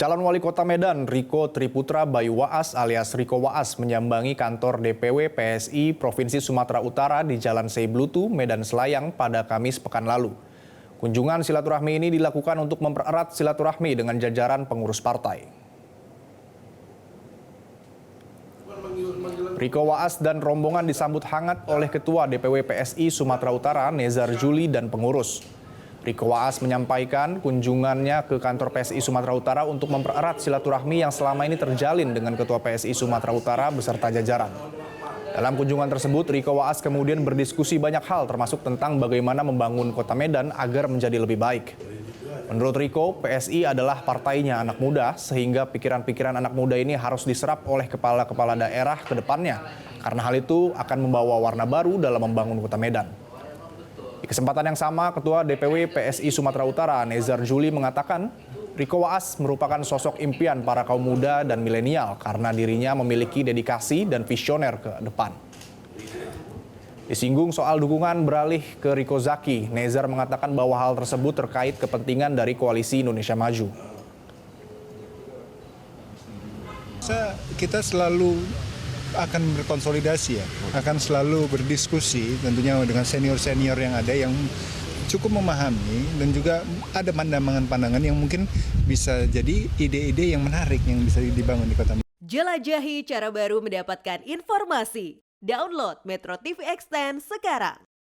Calon Wali Kota Medan, Riko Triputra Bayu Waas alias Riko Waas menyambangi kantor DPW PSI Provinsi Sumatera Utara di Jalan Seiblutu, Medan Selayang pada Kamis pekan lalu. Kunjungan silaturahmi ini dilakukan untuk mempererat silaturahmi dengan jajaran pengurus partai. Riko Waas dan rombongan disambut hangat oleh Ketua DPW PSI Sumatera Utara, Nezar Juli, dan pengurus. Riko Waas menyampaikan kunjungannya ke kantor PSI Sumatera Utara untuk mempererat silaturahmi yang selama ini terjalin dengan Ketua PSI Sumatera Utara beserta jajaran. Dalam kunjungan tersebut, Riko Waas kemudian berdiskusi banyak hal termasuk tentang bagaimana membangun kota Medan agar menjadi lebih baik. Menurut Riko, PSI adalah partainya anak muda sehingga pikiran-pikiran anak muda ini harus diserap oleh kepala-kepala daerah ke depannya karena hal itu akan membawa warna baru dalam membangun kota Medan. Di kesempatan yang sama, Ketua DPW PSI Sumatera Utara, Nezar Juli, mengatakan Riko Waas merupakan sosok impian para kaum muda dan milenial karena dirinya memiliki dedikasi dan visioner ke depan. Disinggung soal dukungan beralih ke Riko Zaki, Nezar mengatakan bahwa hal tersebut terkait kepentingan dari Koalisi Indonesia Maju. Kita selalu akan berkonsolidasi ya, akan selalu berdiskusi tentunya dengan senior-senior yang ada yang cukup memahami dan juga ada pandangan-pandangan yang mungkin bisa jadi ide-ide yang menarik yang bisa dibangun di kota. Jelajahi cara baru mendapatkan informasi. Download Metro TV Extend sekarang.